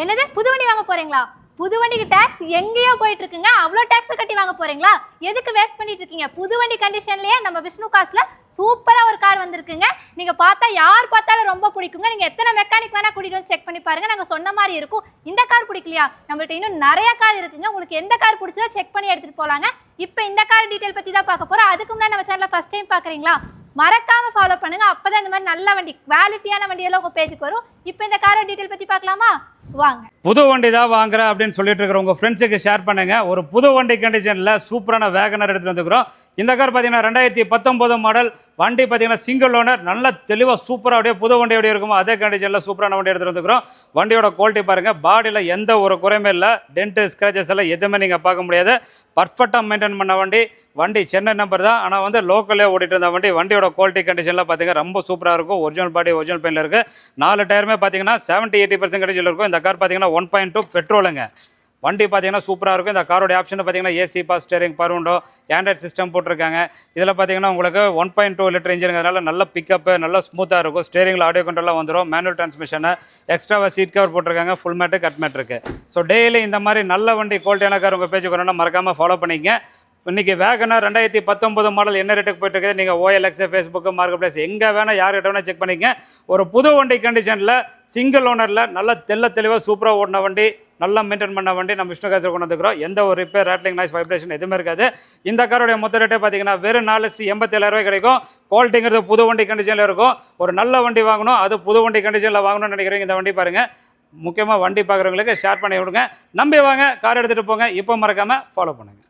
என்னது புது வண்டி வாங்க போறீங்களா? புது வண்டிக்கு டாக்ஸ் எங்கேயோ போயிட்டு இருக்குங்க. அவ்வளோ டாக்ஸ் கட்டி வாங்க போறீங்களா? எதுக்கு வேஸ்ட் பண்ணிட்டு இருக்கீங்க? புது வண்டி கண்டிஷன்லயே நம்ம விஷ்ணு காஸ்ல சூப்பரா ஒரு கார் வந்திருக்குங்க. நீங்க பார்த்தா யார் பார்த்தாலும் ரொம்ப பிடிக்குங்க. நீங்க எத்தனை மெக்கானிக் வேணா கூட்டிட்டு வந்து செக் பண்ணி பாருங்க. நாங்க சொன்ன மாதிரி இருக்கும். இந்த கார் பிடிக்கலையா? நம்மள்ட்ட இன்னும் நிறைய கார் இருக்குங்க. உங்களுக்கு எந்த கார் பிடிச்சதோ செக் பண்ணி எடுத்துட்டு போலாங்க. இப்போ இந்த கார் டீடைல் பத்தி தான் பார்க்க போறோம். அதுக்கு முன்னாடி நம்ம சேனலை ஃபர்ஸ்ட் டைம் பாக்குறீங்களா? மறக்காம ஃபாலோ பண்ணுங்க. அப்பதான் இந்த மாதிரி நல்ல வண்டி குவாலிட்டியான வண்டி எல்லாம் உங்க பேஜுக்கு வரும். இப்போ இந்த காரோட டீடைல் பத்தி பார்க்கலாமா? வாங்க. புது வண்டி தான் வாங்குறேன் அப்படின்னு சொல்லிட்டு இருக்கிற உங்க ஃப்ரெண்ட்ஸுக்கு ஷேர் பண்ணுங்க. ஒரு புது வண்டி கண்டிஷன்ல சூப்பரான வேகனர் எடுத்துட்டு வந்துக்கிறோம். இந்த கார் பார்த்தீங்கன்னா 2019 மாடல் வண்டி பார்த்தீங்கன்னா சிங்கிள் ஓனர், நல்ல தெளிவாக சூப்பராக அப்படியே புது வண்டி எப்படி இருக்குமோ அதே கண்டிஷனில் சூப்பரான வண்டி எடுத்துகிட்டு வந்துக்கிறோம். வண்டியோட குவாலிட்டி பாருங்கள், பாடியில் எந்த ஒரு குறையுமே இல்லை, டென்ட்டு ஸ்க்ராச்சஸ் எல்லாம் எதுவுமே நீங்கள் பார்க்க முடியாது. பர்ஃபெக்டாக மெயின்டைன் பண்ண வண்டி. வண்டி சென்னை நம்பர் தான், ஆனால் வந்து லோக்கலே ஓடிட்டு இருந்த வண்டி. வண்டியோட குவாலிட்டி கண்டிஷனில் பார்த்தீங்கன்னா ரொம்ப சூப்பராக இருக்கும். ஒரிஜினல் பாடி ஒரிஜினல் பெயினில் இருக்குது. 4 டயருமே பார்த்தீங்கன்னா 70-80% கண்டிஷனில் இருக்கும். இந்த கார் பார்த்தீங்கன்னா 1.2 பெட்ரோலுங்க. வண்டி பார்த்தீங்கன்னா சூப்பராக இருக்கும். இந்த காரோடைய ஆப்ஷன் பார்த்தீங்கன்னா AC, power steering, power window, Android system போட்டிருக்காங்க. இதில் பார்த்தீங்கன்னா உங்களுக்கு 1.2 லிட்டர் இன்ஜினுங்கிறதுனால நல்ல பிக்கப்பு, நல்லா ஸ்மூத்தாக இருக்கும். ஸ்டேரிங்கில் ஆடியோ கண்ட்ரோலாக வந்துடும். மேனுவல் டிரான்ஸ்மிஷனை, எக்ஸ்ட்ராவாக சீட் கவர் போட்டிருக்காங்க. ஃபுல் மேட்டு கட் மேட் இருக்குது. ஸோ டெய்லி இந்த மாதிரி நல்ல வண்டி குவாலிட்டியான கார் உங்கள் பேஜுக்கு வரணும்னா மறக்காமல் ஃபாலோ பண்ணிக்கங்க. இன்றைக்கி வேகனர் 2019 மாடல் என்ன ரேட்டுக்கு போயிட்டு இருக்குது? நீங்கள் OLX, ஃபேஸ்புக்கு, மார்க்கெட் பிளேஸ் எங்கே வேணால் யார்கிட்ட வேணால் செக் பண்ணிக்க. ஒரு புது வண்டி கண்டிஷனில் சிங்கிள் ஓனரில் நல்ல தெளிவாக சூப்பராக ஓடின வண்டி, நல்லா மெயின்டைன் பண்ண வண்டி நம்ம விஷ்ணு காசில் கொண்டு வந்துக்கிறோம். எந்த ஒரு ரிப்பேர், ரேட்லிங், நாய்ஸ், வைப்ரேஷன் எதுவுமே இருக்காது. இந்த காரோடைய மொத்த ரேட்டே பார்த்தீங்கன்னா வெறும் 4,87,000 கிடைக்கும். குவாலிட்டிங்கிறது புது வண்டி கண்டிஷனில் இருக்கும். ஒரு நல்ல வண்டி வாங்கணும், அது புது வண்டி கண்டிஷனில் வாங்கணும்னு நினைக்கிறீங்க. இந்த வண்டி பாருங்கள். முக்கியமாக வண்டி பார்க்குறவங்களுக்கு ஷேர் பண்ணி விடுங்க. நம்பி வாங்க, கார் எடுத்துகிட்டு போங்க. இப்போ மறக்காமல் ஃபாலோ பண்ணுங்கள்.